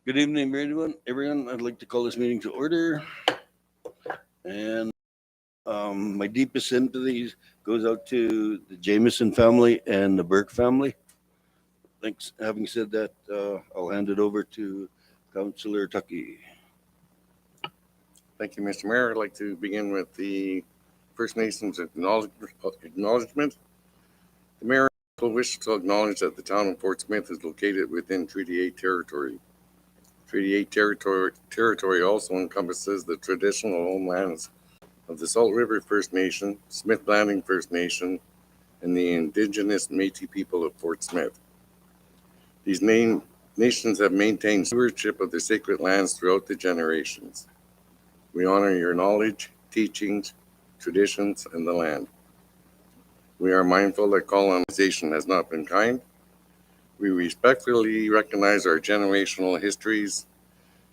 Good evening, everyone. I'd like to call this meeting to order. And my deepest sympathy goes out to the Jameson family and the Burke family. Thanks. Having said that, I'll hand it over to Councillor Tucky. Thank you, Mr. Mayor. I'd like to begin with the First Nations acknowledgement. The Mayor wishes to acknowledge that the town of Fort Smith is located within Treaty 8 territory. Treaty 8 territory also encompasses the traditional homelands of the Salt River First Nation, Smith Landing First Nation, and the Indigenous Métis people of Fort Smith. These nations have maintained stewardship of the sacred lands throughout the generations. We honor your knowledge, teachings, traditions, and the land. We are mindful that colonization has not been kind. We respectfully recognize our generational histories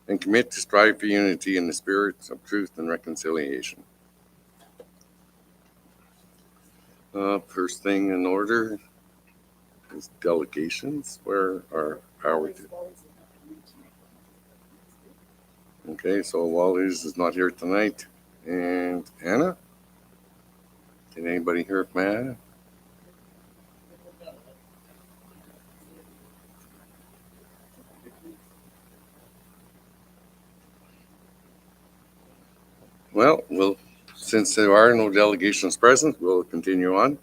and commit to strive for unity in the spirit of truth and reconciliation. First thing in order is delegations. Where are we? Okay, so Wally's is not here tonight. And Anna? Did anybody hear from Anna? Well, since there are no delegations present, we'll continue on.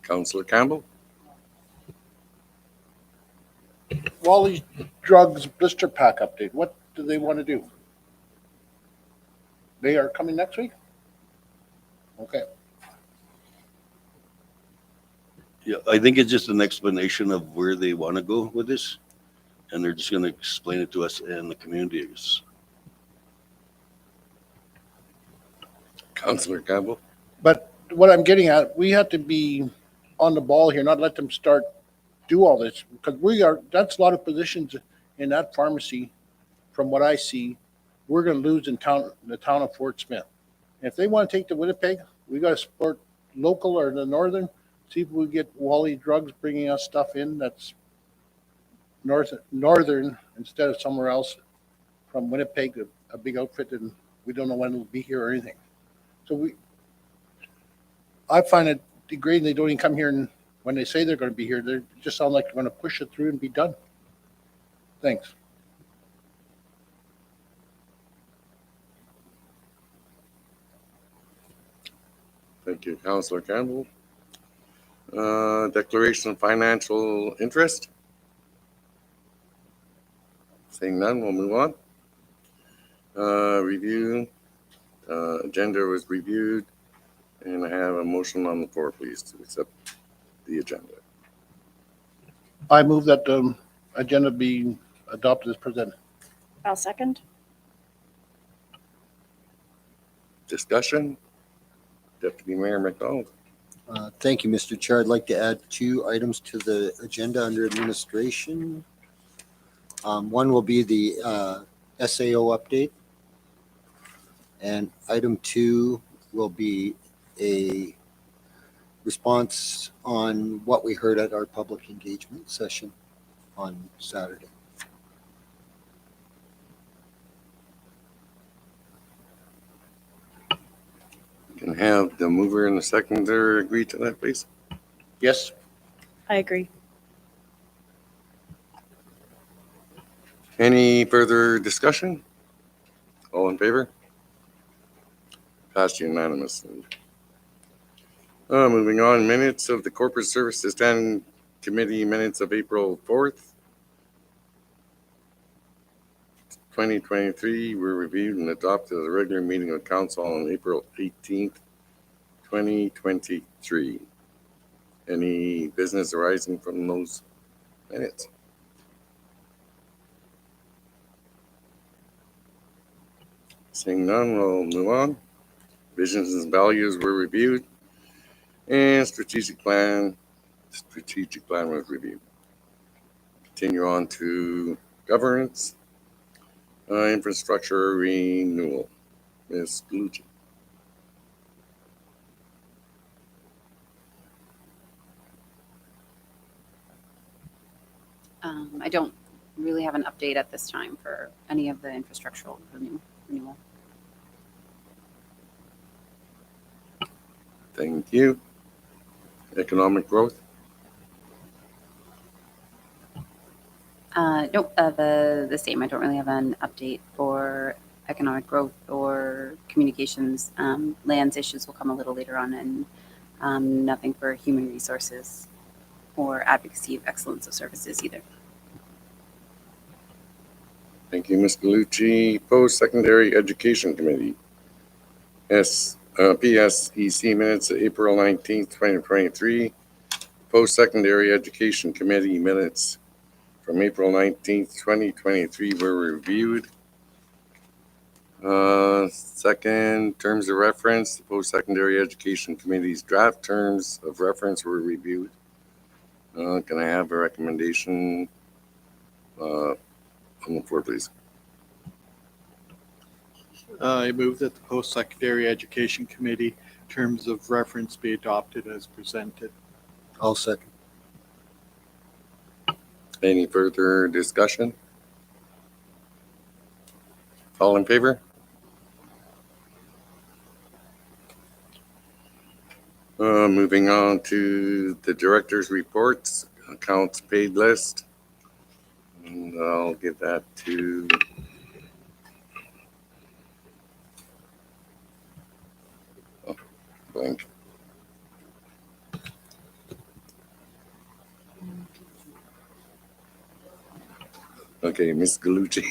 Councillor Campbell? Wally's Drugs blister pack update. What do they want to do? They are coming next week? Okay. Yeah, I think it's just an explanation of where they want to go with this. And they're just going to explain it to us and the communities. Councillor Campbell? But what I'm getting at, we have to be on the ball here, not let them do all this, because that's a lot of positions in that pharmacy. From what I see, we're going to lose in the town of Fort Smith. And if they want to take the Winnipeg, we got to support local or the northern. See if we get Wally Drugs bringing us stuff in that's northern instead of somewhere else from Winnipeg, a big outfit, and we don't know when it'll be here or anything. So I find it degrading. They don't even come here, and when they say they're going to be here, they just sound like they're going to push it through and be done. Thanks. Thank you, Councillor Campbell. Declaration of financial interest. Seeing none, we'll move on. Review. Agenda was reviewed, and I have a motion on the floor, please, to accept the agenda. I move that the agenda be adopted as presented. I'll second. Discussion. Deputy Mayor McDonald. Thank you, Mr. Chair. I'd like to add 2 items to the agenda under administration. One will be the SAO update. And item 2 will be a response on what we heard at our public engagement session on Saturday. Can have the mover and the seconder agree to that, please? Yes. I agree. Any further discussion? All in favor? Passed unanimously. Moving on, minutes of the Corporate Services Standing Committee minutes of April 4th, 2023 were reviewed and adopted at the regular meeting of council on April 18th, 2023. Any business arising from those minutes? Seeing none, we'll move on. Visions and values were reviewed, and strategic plan was reviewed. Continue on to governance, infrastructure renewal. Ms. Galucci. I don't really have an update at this time for any of the infrastructural renewal. Thank you. Economic growth. Nope, the same. I don't really have an update for economic growth or communications. Lands issues will come a little later on, and nothing for human resources or advocacy of excellence of services either. Thank you, Ms. Galucci. Post-Secondary Education Committee. PSEC minutes of April 19th, 2023. Post-Secondary Education Committee minutes from April 19th, 2023 were reviewed. Second, terms of reference. The Post-Secondary Education Committee's draft terms of reference were reviewed. Can I have a recommendation on the floor, please? I move that the Post-Secondary Education Committee terms of reference be adopted as presented. I'll second. Any further discussion? All in favor? Moving on to the director's reports, accounts paid list. And I'll give that to blank. Okay, Ms. Galucci.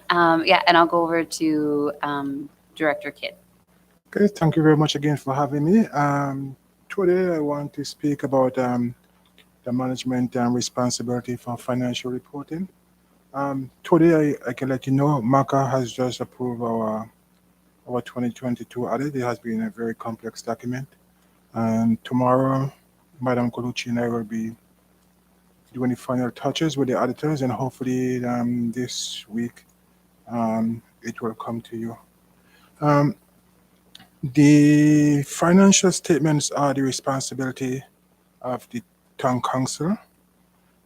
Yeah, and I'll go over to Director Kidd. Okay, thank you very much again for having me. Today I want to speak about the management and responsibility for financial reporting. Today I can let you know MACA has just approved our 2022 audit. It has been a very complex document. And tomorrow, Madam Colucci and I will be doing the final touches with the auditors, and hopefully this week it will come to you. The financial statements are the responsibility of the town council.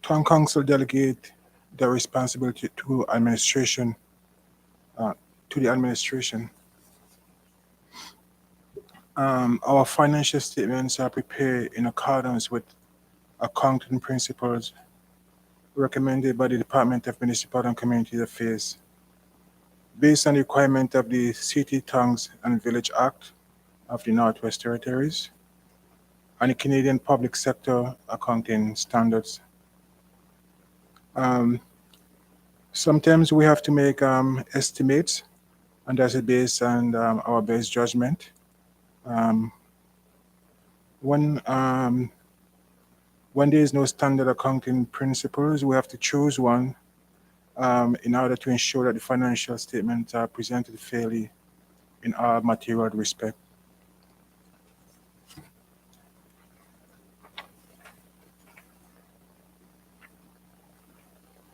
Town council delegate the responsibility to administration, to the administration. Our financial statements are prepared in accordance with accounting principles recommended by the Department of Municipal and Community Affairs, based on the requirement of the City, Towns and Village Act of the Northwest Territories and the Canadian Public Sector Accounting Standards. Sometimes we have to make estimates, and that's based on our best judgment. When there is no standard accounting principles, we have to choose one in order to ensure that the financial statements are presented fairly in all material respect.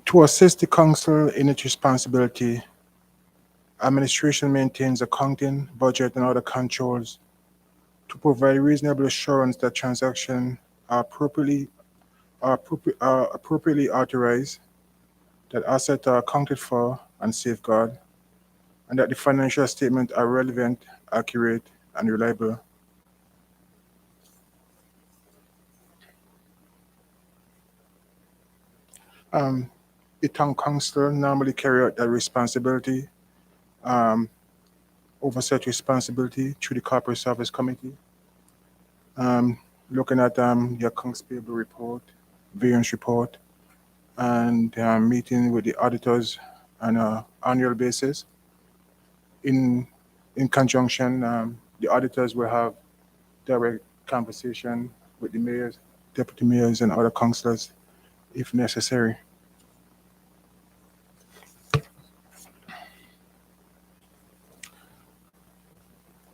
To assist the council in its responsibility, administration maintains accounting, budget, and other controls to provide reasonable assurance that transactions are appropriately authorized, that assets are accounted for and safeguarded, and that the financial statements are relevant, accurate, and reliable. The town council normally carry out that responsibility, oversight responsibility through the corporate service committee, looking at the accounts payable report, variance report, and meeting with the auditors on an annual basis. In conjunction, the auditors will have direct conversation with the mayors, deputy mayors, and other councillors if necessary.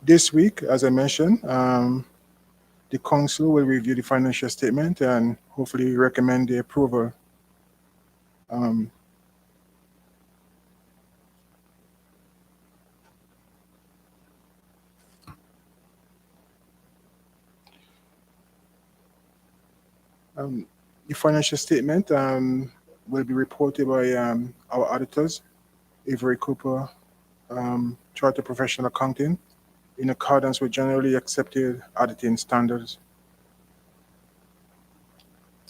This week, as I mentioned, the council will review the financial statement and hopefully recommend the approval. The financial statement will be reported by our auditors, Avery Cooper, Chartered Professional Accounting, in accordance with generally accepted auditing standards.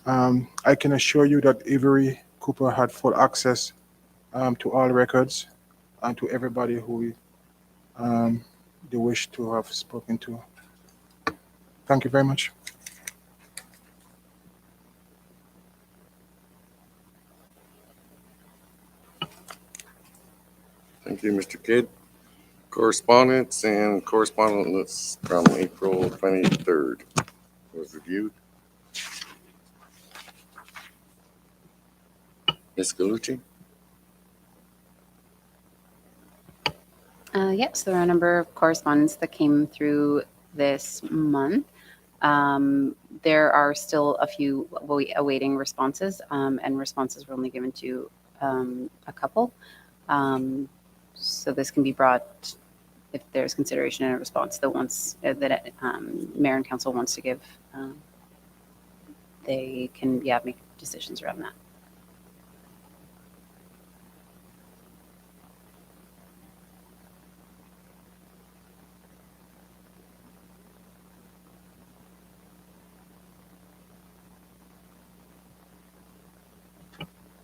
I can assure you that Avery Cooper had full access to all records and to everybody who they wish to have spoken to. Thank you very much. Thank you, Mr. Kidd. Correspondence and correspondence from April 23rd was reviewed. Ms. Galucci? Yes, there are a number of correspondence that came through this month. There are still a few awaiting responses, and responses were only given to a couple. So this can be brought, if there's consideration and a response that mayor and council wants to give, they can make decisions around that.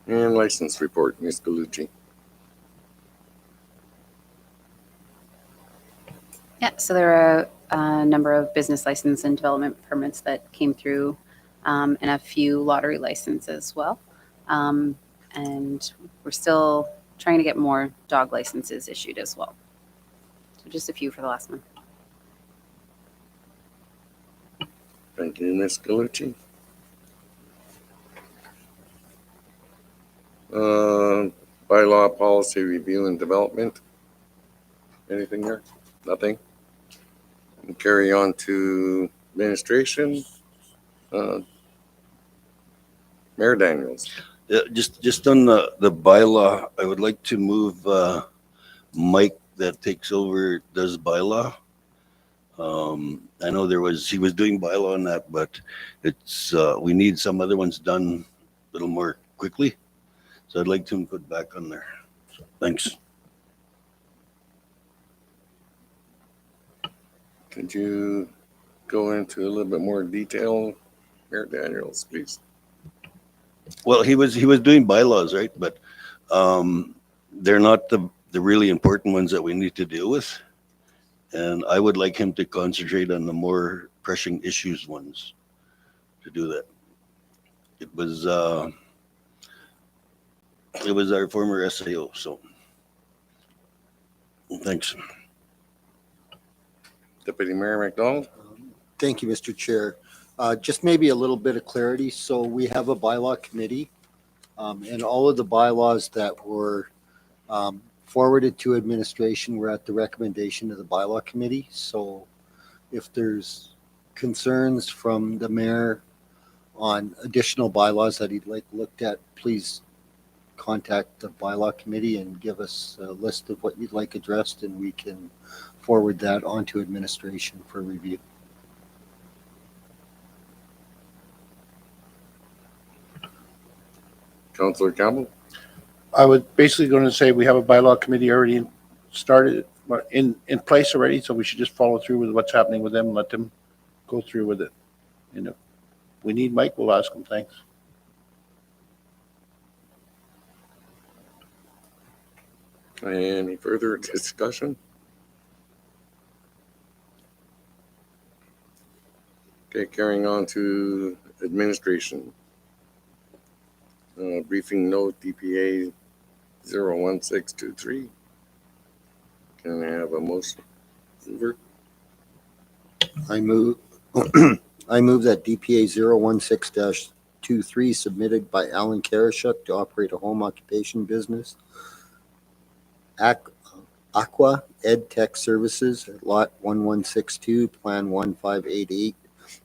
And license report, Ms. Galucci. Yeah, so there are a number of business license and development permits that came through, and a few lottery licenses as well. And we're still trying to get more dog licenses issued as well. So just a few for the last month. Thank you, Ms. Galucci. Bylaw policy review and development. Anything there? Nothing? And carry on to administration. Mayor Daniels. Yeah, just on the bylaw, I would like to move Mike that takes over, does bylaw. I know he was doing bylaw on that, but it's, we need some other ones done a little more quickly. So I'd like to put back on there. So, thanks. Could you go into a little bit more detail, Mayor Daniels, please? Well, he was doing bylaws, right? But they're not the really important ones that we need to deal with. And I would like him to concentrate on the more pressing issues ones to do that. It was our former SAO, so thanks. Deputy Mayor McDonald? Thank you, Mr. Chair. Just maybe a little bit of clarity. So we have a bylaw committee, and all of the bylaws that were forwarded to administration were at the recommendation of the bylaw committee. So if there's concerns from the mayor on additional bylaws that he'd like looked at, please contact the bylaw committee and give us a list of what you'd like addressed, and we can forward that on to administration for review. Councillor Campbell? I was basically going to say we have a bylaw committee already started, in place already, so we should just follow through with what's happening with them, let them go through with it. And if we need Mike, we'll ask him. Thanks. Any further discussion? Okay, carrying on to administration. Briefing note DPA 01623. Can I have a motion? Mover? I move I move that DPA 016-23 submitted by Alan Karashuk to operate a home occupation business, Aqua Ed Tech Services at Lot 1162, Plan 1588,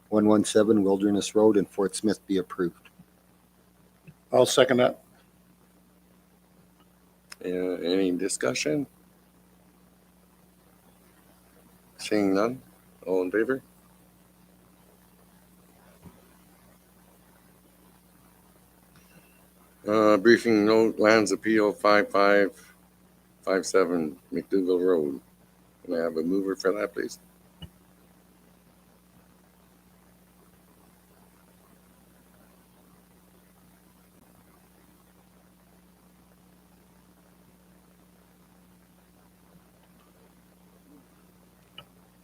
117 Wilderness Road in Fort Smith be approved. I'll second that. Any discussion? Seeing none, all in favor? Briefing note, lands appeal 5557 McDougal Road. Can I have a mover for that, please?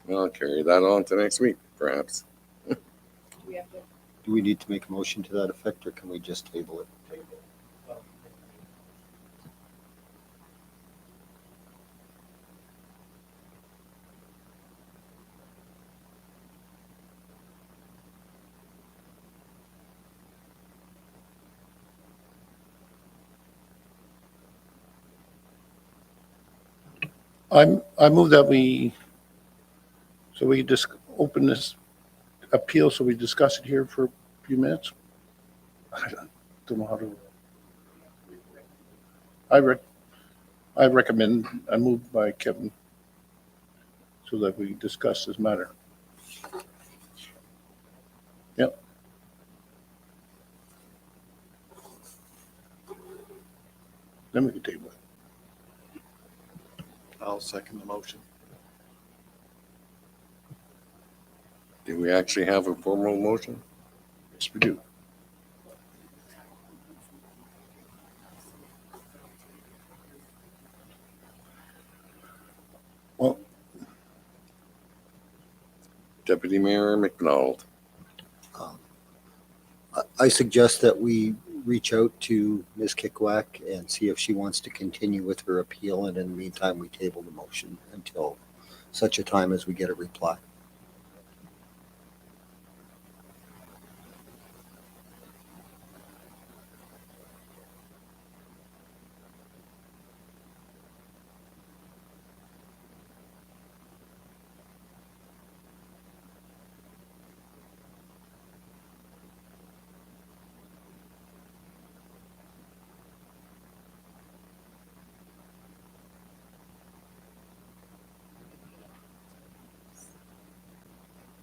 I'll carry that on to next week, perhaps. Do we need to make a motion to that effect, or can we just table it? I move that we just open this appeal, so we discuss it here for a few minutes. I don't know how to. I recommend, I move by Kevin so that we discuss this matter. Yep. Then we can table it. I'll second the motion. Do we actually have a formal motion? Yes, we do. Well, Deputy Mayor McDonald. I suggest that we reach out to Ms. Kickwak and see if she wants to continue with her appeal, and in the meantime, we table the motion until such a time as we get a reply.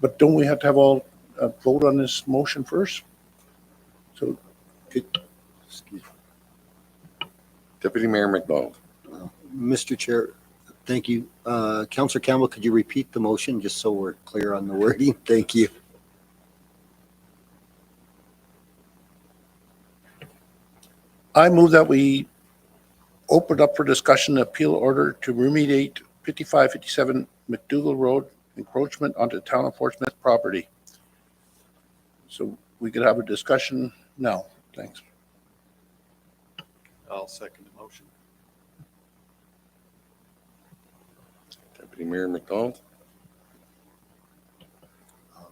but don't we have to have all vote on this motion first? So Excuse me. Deputy Mayor McDonald. Mr. Chair, thank you. Councillor Campbell, could you repeat the motion just so we're clear on the wording? Thank you. I move that we open up for discussion, appeal order to remediate 5557 McDougal Road encroachment onto town of Fort Smith property. So we could have a discussion now. Thanks. I'll second the motion. Deputy Mayor McDonald.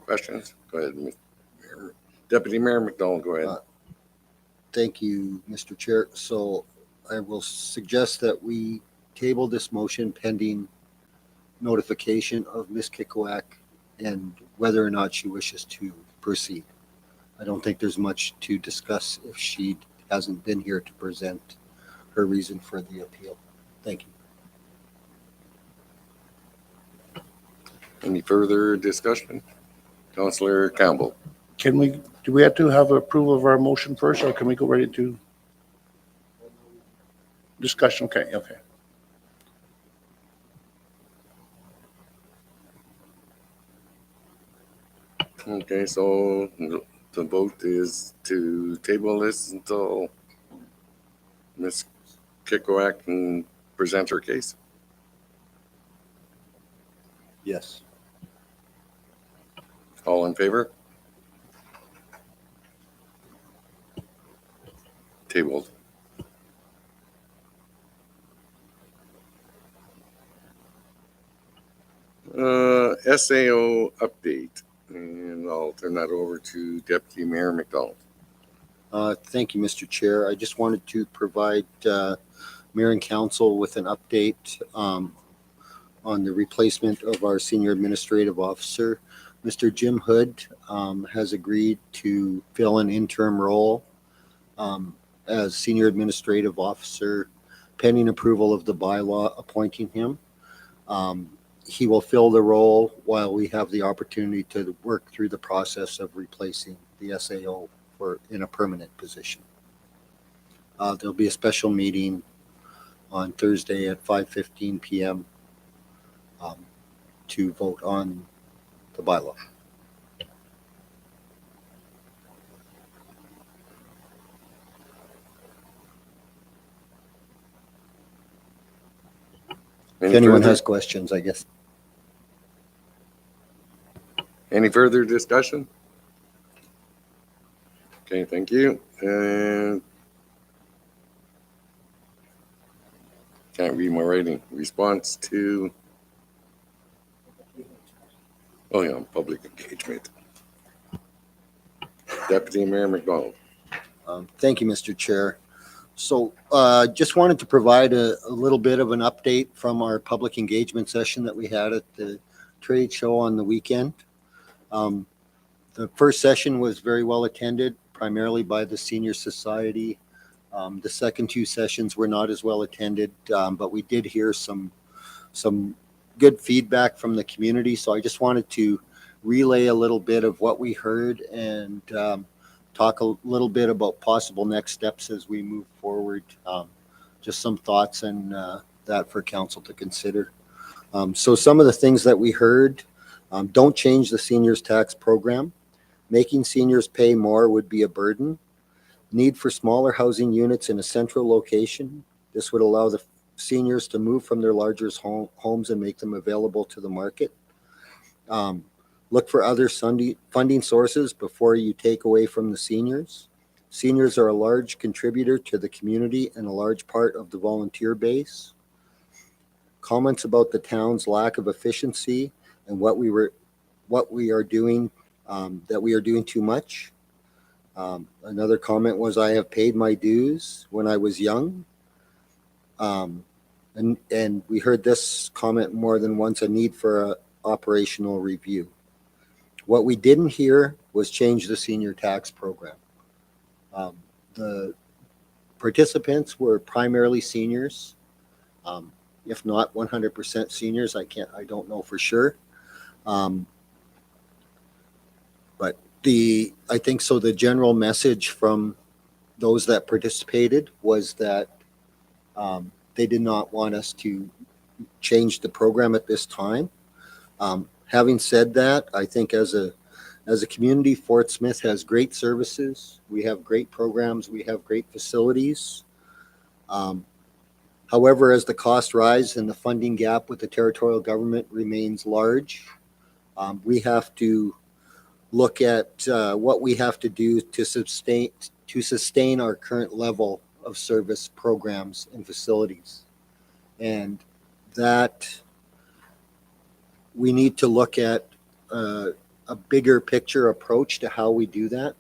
Questions? Go ahead, Mayor. Deputy Mayor McDonald, go ahead. Thank you, Mr. Chair. So I will suggest that we table this motion pending notification of Ms. Kickwak and whether or not she wishes to proceed. I don't think there's much to discuss if she hasn't been here to present her reason for the appeal. Thank you. Any further discussion? Councillor Campbell. Do we have to have approval of our motion first, or can we go right into discussion? Okay. Okay, so the vote is to table this until Ms. Kickoak can present her case. Yes. All in favor? Tabled. SAO update, and I'll turn that over to Deputy Mayor McDonald. Thank you, Mr. Chair. I just wanted to provide Mayor and Council with an update on the replacement of our Senior Administrative Officer. Mr. Jim Hood has agreed to fill an interim role as Senior Administrative Officer pending approval of the bylaw appointing him. He will fill the role while we have the opportunity to work through the process of replacing the SAO in a permanent position. There'll be a special meeting on Thursday at 5:15 p.m. To vote on the bylaw. If Any anyone further- has questions, I guess. Any further discussion? Okay, thank you. And can't read my writing. Response to, oh yeah, public engagement. Deputy Mayor McDonald. Thank you, Mr. Chair. So just wanted to provide a little bit of an update from our public engagement session that we had at the trade show on the weekend. The first session was very well attended, primarily by the Senior Society. The second two sessions were not as well attended, but we did hear some good feedback from the community. So I just wanted to relay a little bit of what we heard and talk a little bit about possible next steps as we move forward. Just some thoughts and that for council to consider. So some of the things that we heard, don't change the seniors tax program. Making seniors pay more would be a burden. Need for smaller housing units in a central location. This would allow the seniors to move from their larger homes and make them available to the market. Look for other funding sources before you take away from the seniors. Seniors are a large contributor to the community and a large part of the volunteer base. Comments about the town's lack of efficiency and what we are doing, that we are doing too much. Another comment was, I have paid my dues when I was young. And we heard this comment more than once, a need for a operational review. What we didn't hear was change the senior tax program. The participants were primarily seniors, if not 100% seniors. I don't know for sure. But I think so the general message from those that participated was that they did not want us to change the program at this time. Having said that, I think as a community, Fort Smith has great services. We have great programs. We have great facilities. However, as the costs rise and the funding gap with the territorial government remains large, we have to look at what we have to do to sustain our current level of service programs and facilities. And that we need to look at a bigger picture approach to how we do that.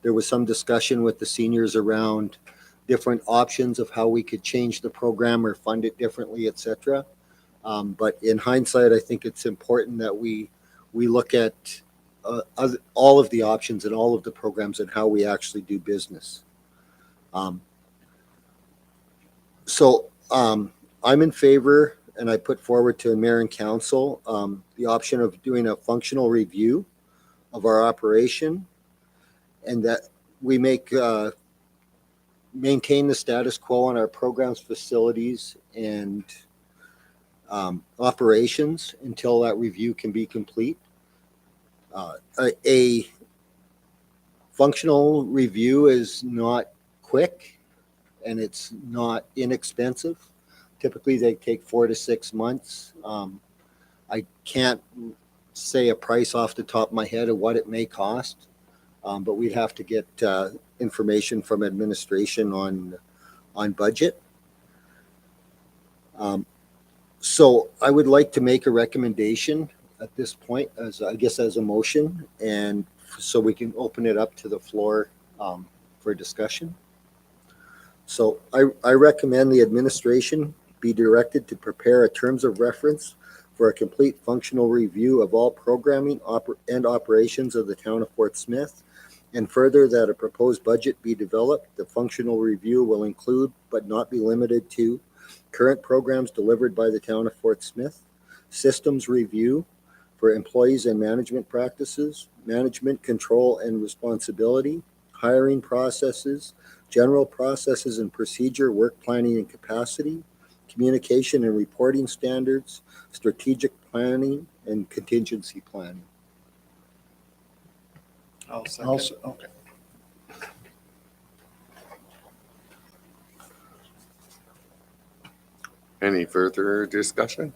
There was some discussion with the seniors around different options of how we could change the program or fund it differently, et cetera. But in hindsight, I think it's important that we look at all of the options and all of the programs and how we actually do business. So I'm in favor, and I put forward to mayor and council the option of doing a functional review of our operation, and that we maintain the status quo on our programs, facilities, and operations until that review can be complete. A functional review is not quick and it's not inexpensive. Typically, they take 4 to 6 months. I can't say a price off the top of my head of what it may cost, but we'd have to get information from administration on budget. So I would like to make a recommendation at this point, as a motion, and so we can open it up to the floor for discussion. So I recommend the administration be directed to prepare a terms of reference for a complete functional review of all programming and operations of the town of Fort Smith, and further that a proposed budget be developed. The functional review will include, but not be limited to, current programs delivered by the town of Fort Smith, systems review for employees and management practices, management control and responsibility, hiring processes, general processes and procedure, work planning and capacity, communication and reporting standards, strategic planning, and contingency planning. I'll second. Also, okay. Any further discussion?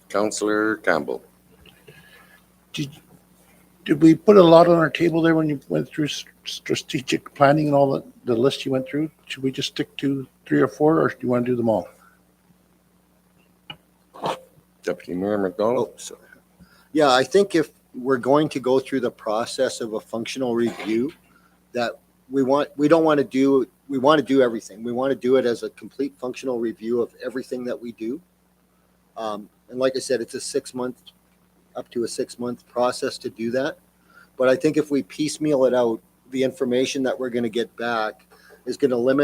Councillor Campbell. Did we put a lot on our table there when you went through strategic planning and all the list you went through? Should we just stick to 3 or 4, or do you want to do them all? Deputy Mayor McDonald. Oh, sorry. Yeah, I think if we're going to go through the process of a functional review, that we want to do everything. We want to do it as a complete functional review of everything that we do. And like I said, it's up to a 6-month process to do that. But I think if we piecemeal it out, the information that we're going to get back is going to limit